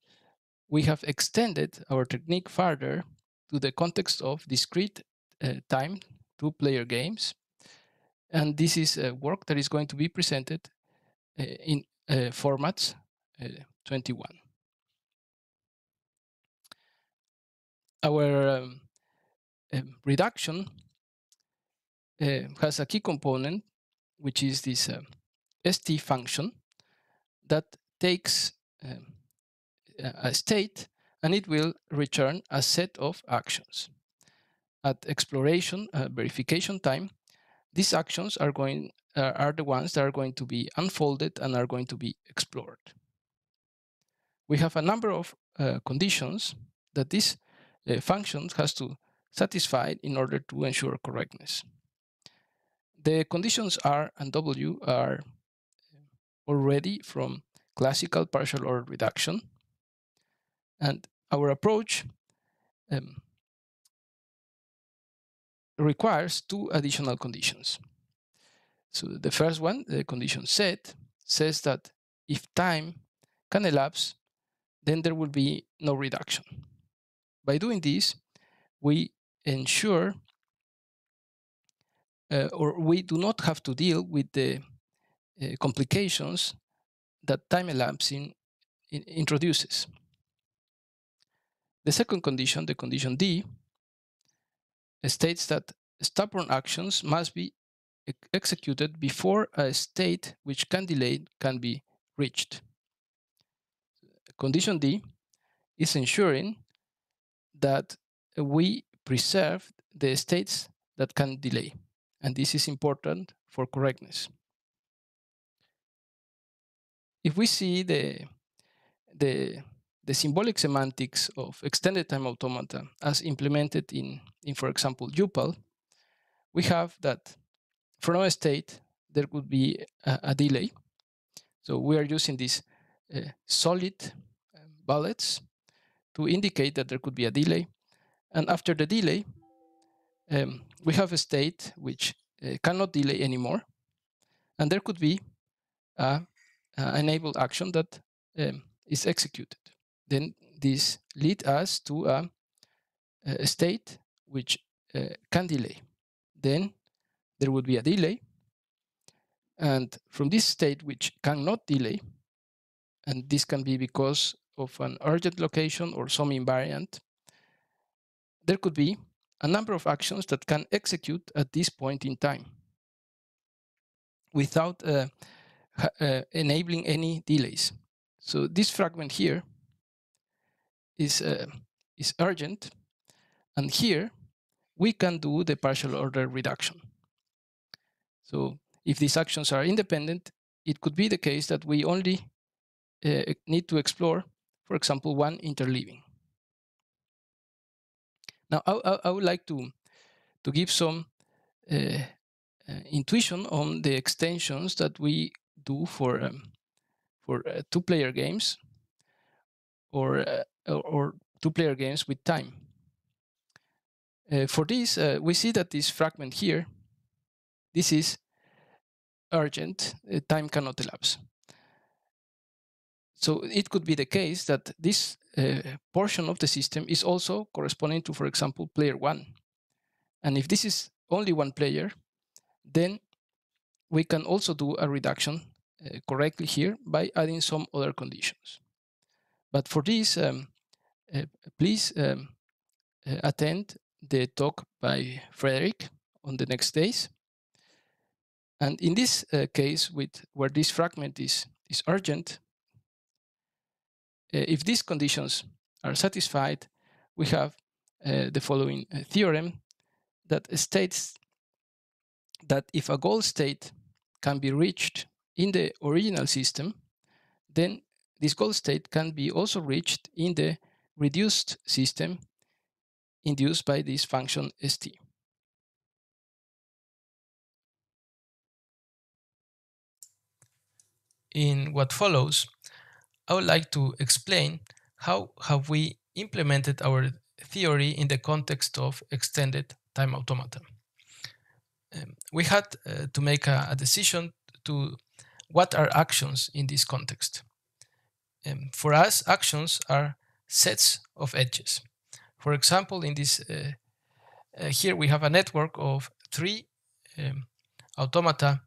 we have extended our technique further to the context of discrete time two-player games. And this is a work that is going to be presented in formats 21. Our reduction has a key component, which is this ST function that takes a state and it will return a set of actions. At exploration verification time, these actions are the ones that are going to be unfolded and are going to be explored. We have a number of conditions that this function has to satisfy in order to ensure correctness. The conditions R and W are already from classical partial order reduction, and our approach requires two additional conditions. So the first one, the condition set, says that if time can elapse, then there will be no reduction. By doing this, we ensure or we do not have to deal with the complications that time elapsing introduces. The second condition, the condition D, states that stubborn actions must be executed before a state which can delay can be reached. Condition D is ensuring that we preserve the states that can delay, and this is important for correctness. If we see the symbolic semantics of extended time automata as implemented in for example, UPAL, we have that from a state, there could be a delay. So we are using these solid bullets to indicate that there could be a delay. And after the delay, we have a state which cannot delay anymore. And there could be an enabled action that is executed. Then this leads us to a state which can delay. Then there would be a delay. And from this state which cannot delay, and this can be because of an urgent location or some invariant, there could be a number of actions that can execute at this point in time without enabling any delays. So this fragment here is urgent, and here we can do the partial order reduction. So if these actions are independent, it could be the case that we only need to explore, for example, one interleaving. Now, I would like to give some intuition on the extensions that we do for two-player games or two-player games with time. For this, we see that this fragment here, this is urgent, time cannot elapse. So it could be the case that this portion of the system is also corresponding to, for example, player one. And if this is only one player, then we can also do a reduction correctly here by adding some other conditions. But for this, please attend the talk by Frederick on the next days. And in this case, where this fragment is urgent, if these conditions are satisfied, we have the following theorem that states that if a goal state can be reached in the original system, then this goal state can be also reached in the reduced system induced by this function st. In what follows, I would like to explain how have we implemented our theory in the context of extended time automata. We had to make a decision to what are actions in this context. For us, actions are sets of edges. For example, in this here we have a network of 3 automata,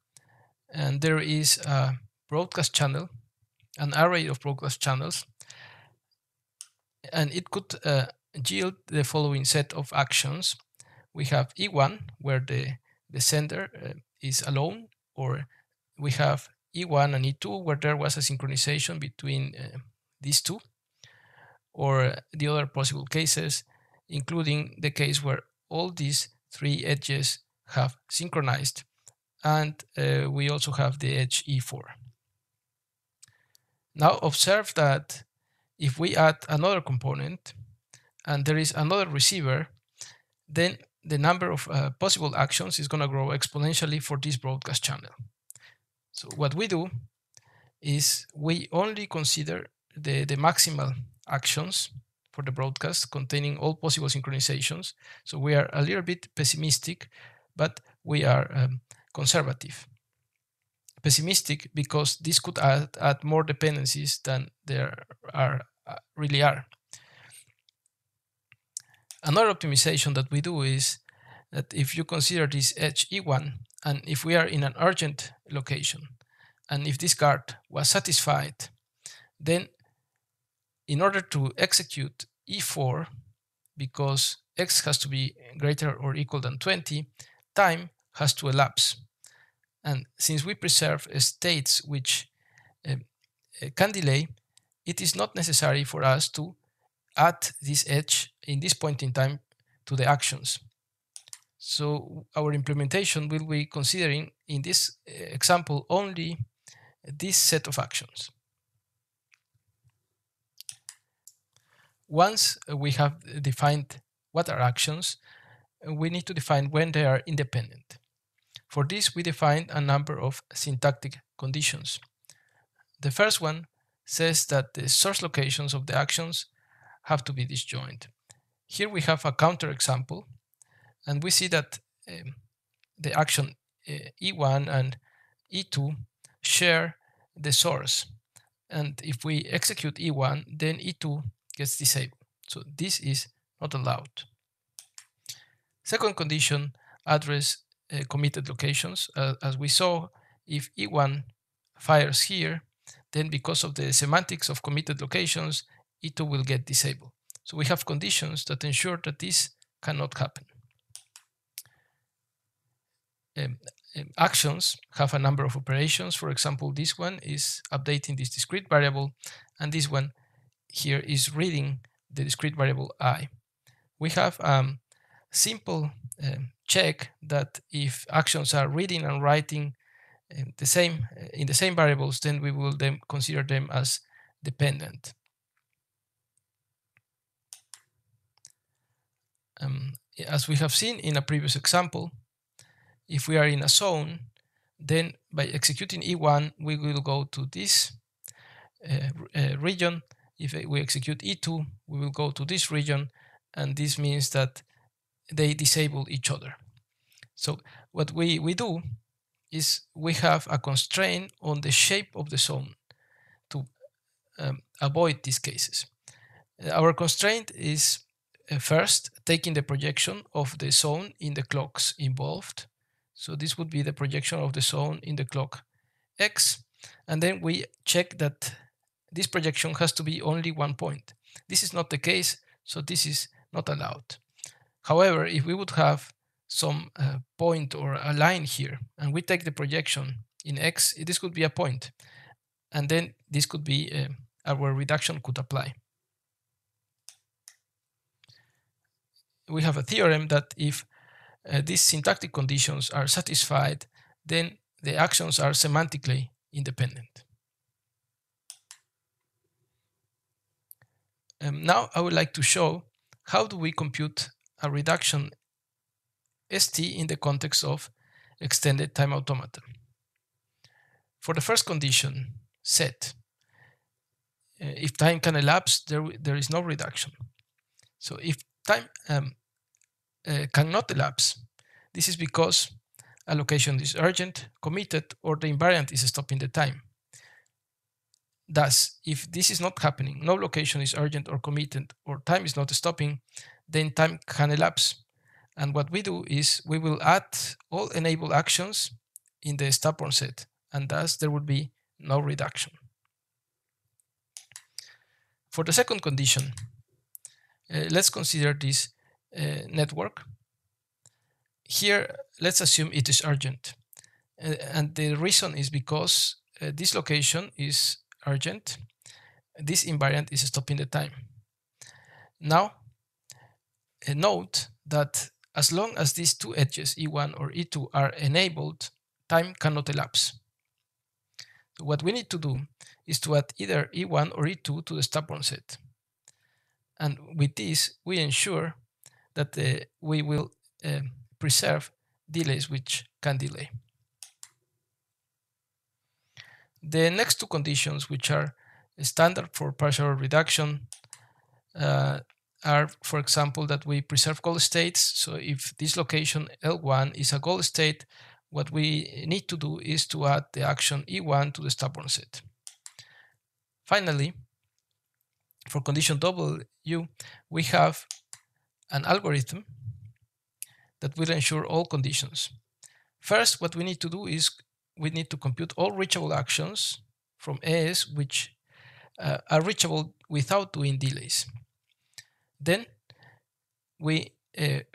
and there is a broadcast channel, an array of broadcast channels, and it could yield the following set of actions. We have E1, where the sender is alone, or we have E1 and E2, where there was a synchronization between these two, or the other possible cases, including the case where all these 3 edges have synchronized, and we also have the edge E4. Now observe that if we add another component and there is another receiver, then the number of possible actions is going to grow exponentially for this broadcast channel. So what we do is we only consider the maximal actions for the broadcast containing all possible synchronizations. So we are a little bit pessimistic, but we are conservative. Pessimistic because this could add more dependencies than there really are. Another optimization that we do is that if you consider this edge E1, and if we are in an urgent location, and if this guard was satisfied, then in order to execute E4, because x has to be greater or equal than 20, time has to elapse. And since we preserve states which can delay, it is not necessary for us to add this edge in this point in time to the actions. So our implementation will be considering in this example only this set of actions. Once we have defined what are actions, we need to define when they are independent. For this, we defined a number of syntactic conditions. The first one says that the source locations of the actions have to be disjoint. Here we have a counterexample, and we see that the action E1 and E2 share the source. And if we execute E1, then E2 gets disabled. So this is not allowed. Second condition address committed locations. As we saw, if E1 fires here, then because of the semantics of committed locations, E2 will get disabled. So we have conditions that ensure that this cannot happen. Actions have a number of operations. For example, this one is updating this discrete variable, and this one here is reading the discrete variable I. We have simple check that if actions are reading and writing in the same variables, then we will then consider them as dependent. As we have seen in a previous example, if we are in a zone, then by executing E1, we will go to this region. If we execute E2, we will go to this region, and this means that they disable each other. So what we do is we have a constraint on the shape of the zone to avoid these cases. Our constraint is first taking the projection of the zone in the clocks involved. So this would be the projection of the zone in the clock X. And then we check that this projection has to be only 1 point. This is not the case, so this is not allowed. However, if we would have some point or a line here, and we take the projection in X, this could be a point. And then this could be our reduction could apply. We have a theorem that if these syntactic conditions are satisfied, then the actions are semantically independent. Now I would like to show how do we compute a reduction ST in the context of extended time automata. For the first condition, set, if time can elapse, there is no reduction. So if time cannot elapse, this is because a location is urgent, committed, or the invariant is stopping the time. Thus, if this is not happening, no location is urgent or committed, or time is not stopping, then time can elapse. And what we do is we will add all enable actions in the stubborn set, and thus there will be no reduction. For the second condition, let's consider this network. Here, let's assume it is urgent. And the reason is because this location is urgent. This invariant is stopping the time. Now, note that as long as these two edges, E1 or E2, are enabled, time cannot elapse. So what we need to do is to add either E1 or E2 to the stubborn set. And with this, we ensure that we will preserve delays which can delay. The next two conditions, which are standard for partial reduction, are, for example, that we preserve goal states. So if this location L1 is a goal state, what we need to do is to add the action E1 to the stubborn set. Finally, for condition W, we have an algorithm that will ensure all conditions. First, what we need to do is we need to compute all reachable actions from AS which are reachable without doing delays. Then we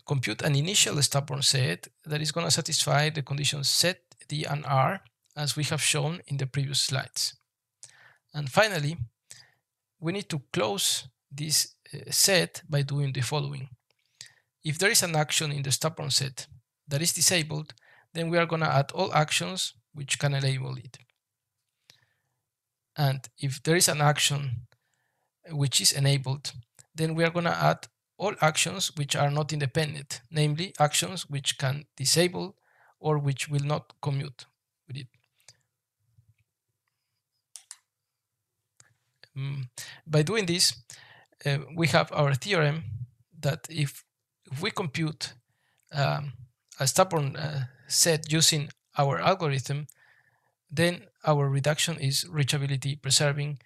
compute an initial stubborn set that is going to satisfy the conditions set, D, and R, as we have shown in the previous slides. And finally, we need to close this set by doing the following. If there is an action in the stubborn set that is disabled, then we are going to add all actions which can enable it. And if there is an action which is enabled, then we are going to add all actions which are not independent, namely actions which can disable or which will not commute with it. By doing this, we have our theorem that if we compute a stubborn set using our algorithm, then our reduction is reachability preserving,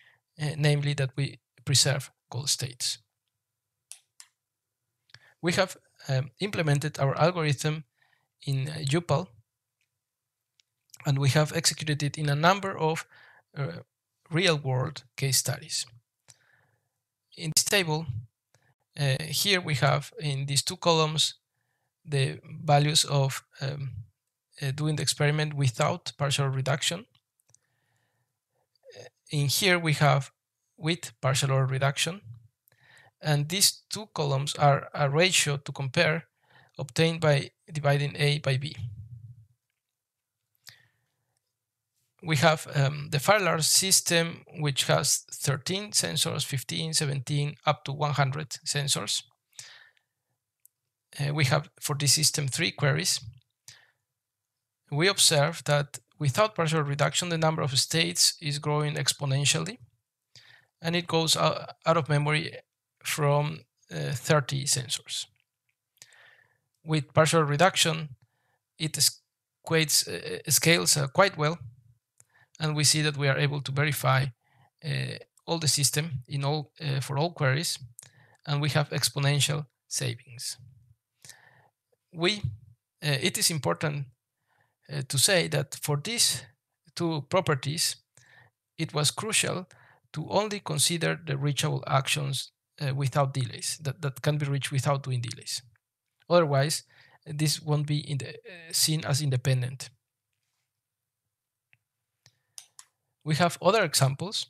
namely that we preserve goal states. We have implemented our algorithm in UPAL, and we have executed it in a number of real-world case studies. In this table, here we have in these two columns the values of doing the experiment without partial reduction. In here we have with partial order reduction, and these two columns are a ratio to compare obtained by dividing A by B. We have the FAIR system, which has 13 sensors, 15, 17, up to 100 sensors. We have for this system 3 queries. We observe that without partial reduction, the number of states is growing exponentially, and it goes out of memory from 30 sensors. With partial reduction, it scales quite well, and we see that we are able to verify all the system in all for all queries, and we have exponential savings. It is important to say that for these two properties, it was crucial to only consider the reachable actions without delays, that can be reached without doing delays. Otherwise, this won't be seen as independent. We have other examples.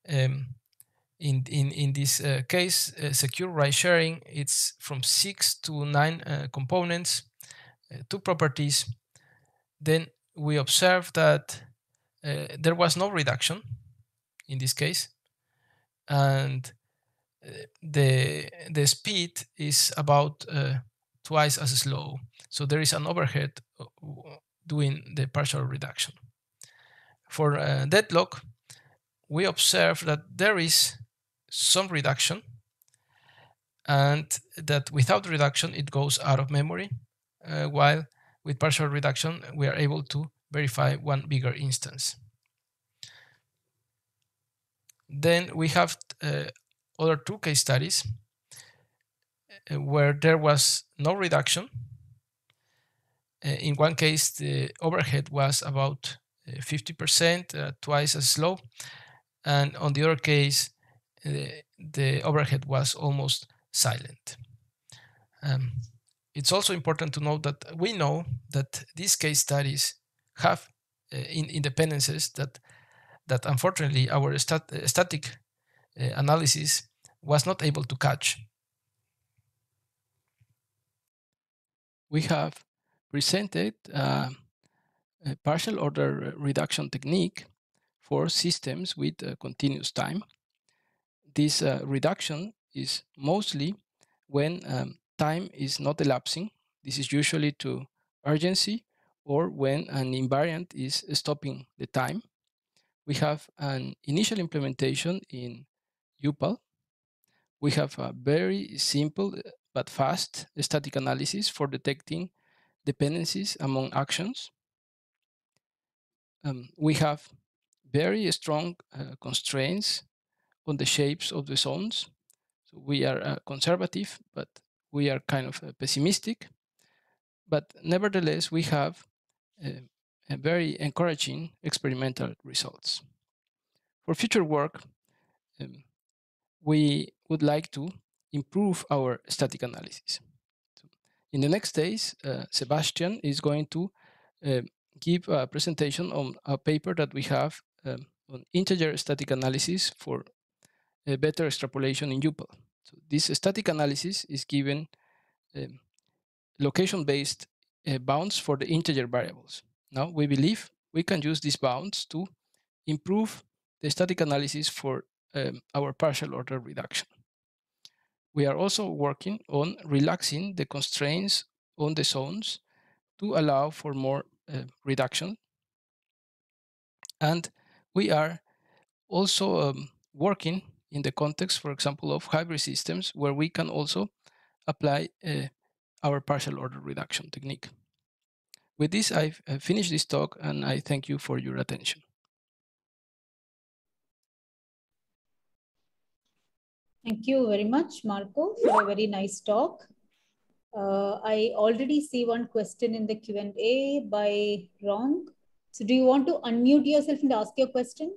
In this case, secure ride sharing, it's from 6 to 9 components, 2 properties. Then we observe that there was no reduction in this case, and the speed is about twice as slow. So there is an overhead doing the partial reduction. For deadlock, we observe that there is some reduction, and that without reduction it goes out of memory, while with partial reduction we are able to verify one bigger instance. Then we have other 2 case studies where there was no reduction. In one case, the overhead was about 50%, twice as slow, and on the other case, the overhead was almost silent. It's also important to note that we know that these case studies have independencies that unfortunately our static analysis was not able to catch. We have presented a partial order reduction technique for systems with continuous time. This reduction is mostly when time is not elapsing. This is usually to urgency or when an invariant is stopping the time. We have an initial implementation in UPAL. We have a very simple but fast static analysis for detecting dependencies among actions. We have very strong constraints on the shapes of the zones. So we are conservative, but we are kind of pessimistic. But nevertheless, we have very encouraging experimental results. For future work, we would like to improve our static analysis. So in the next days, Sebastian is going to give a presentation on a paper that we have on integer static analysis for a better extrapolation in UPAL. So this static analysis is given location-based bounds for the integer variables. Now we believe we can use these bounds to improve the static analysis for our partial order reduction. We are also working on relaxing the constraints on the zones to allow for more reduction. And we are also working in the context, for example, of hybrid systems, where we can also apply our partial order reduction technique. With this, I've finished this talk, and I thank you for your attention. Thank you very much, Marco, for a very nice talk. I already see one question in the Q&A by Rong. So do you want to unmute yourself and ask your question?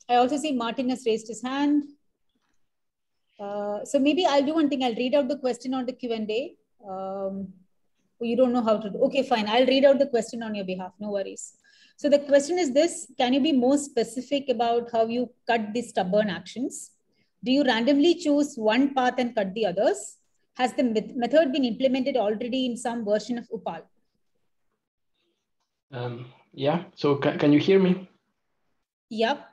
I also see Martin has raised his hand. So maybe I'll do one thing. I'll read out the question on the Q&A. You don't know how to do. Okay, fine. I'll read out the question on your behalf. No worries. So the question is this: can you be more specific about how you cut the stubborn actions? Do you randomly choose one path and cut the others? Has the method been implemented already in some version of Upal? Yeah. So can you hear me? Yep.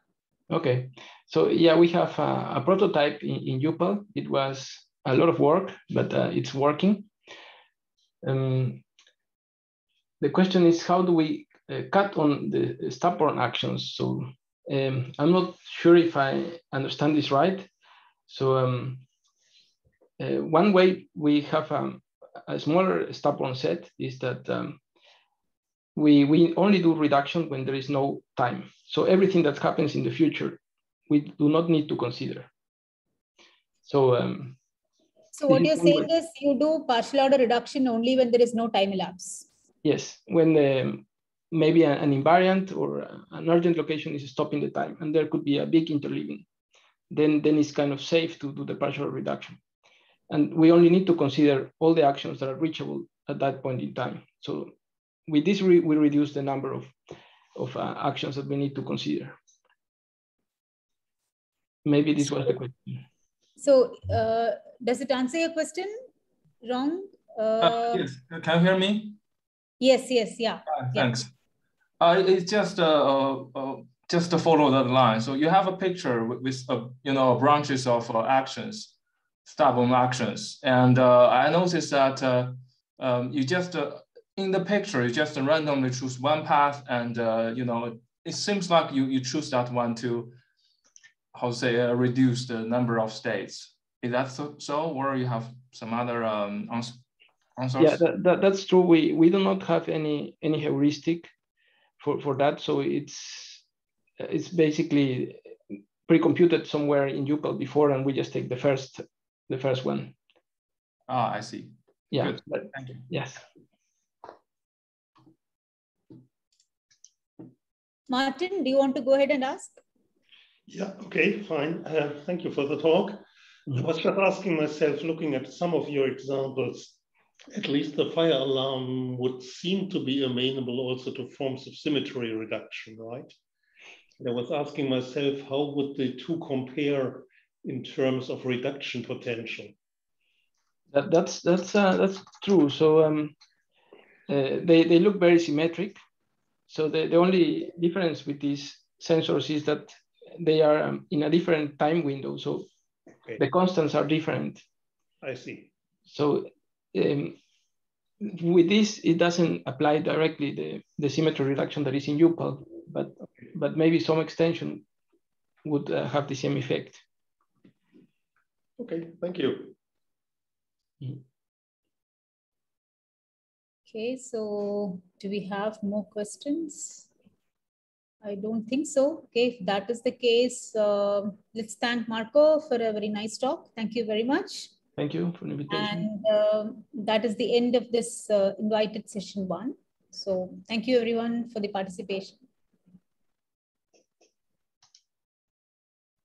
Okay. So yeah, we have a prototype in Upal. It was a lot of work, but it's working. The question is, how do we cut on the stubborn actions? So I'm not sure if I understand this right. So one way we have a smaller stubborn set is that we only do reduction when there is no time. So everything that happens in the future, we do not need to consider. So what you're saying is you do partial order reduction only when there is no time elapse. Yes, when maybe an invariant or an urgent location is stopping the time, and there could be a big interleaving, then it's kind of safe to do the partial reduction. And we only need to consider all the actions that are reachable at that point in time. So with this, we reduce the number of actions that we need to consider. Maybe this was the question. So does it answer your question, Rong? Yes. Can you hear me? Yes, yeah. Thanks. It's just to follow that line. So you have a picture with branches of actions, stubborn actions, and I noticed that you just in the picture you just randomly choose one path, and it seems like you choose that one to reduce the number of states. Is that so, or you have some other answers? Yeah, that's true. We do not have any heuristic for that. So it's basically pre-computed somewhere in Upal before, and we just take the first one. Ah, I see. Yeah. Good. Thank you. Yes. Martin, do you want to go ahead and ask? Yeah, okay, fine. Thank you for the talk. I was just asking myself, looking at some of your examples, at least the fire alarm would seem to be amenable also to forms of symmetry reduction, right? And I was asking myself, how would the two compare in terms of reduction potential? That's true. So they look very symmetric. So the only difference with these sensors is that they are in a different time window. So okay, the constants are different. I see. So with this, it doesn't apply directly the symmetry reduction that is in Upal, but maybe some extension would have the same effect. Okay, thank you. Okay, so do we have more questions? I don't think so. Okay, if that is the case, let's thank Marco for a very nice talk. Thank you very much. Thank you for the invitation. And that is the end of this invited session 1. So thank you everyone for the participation.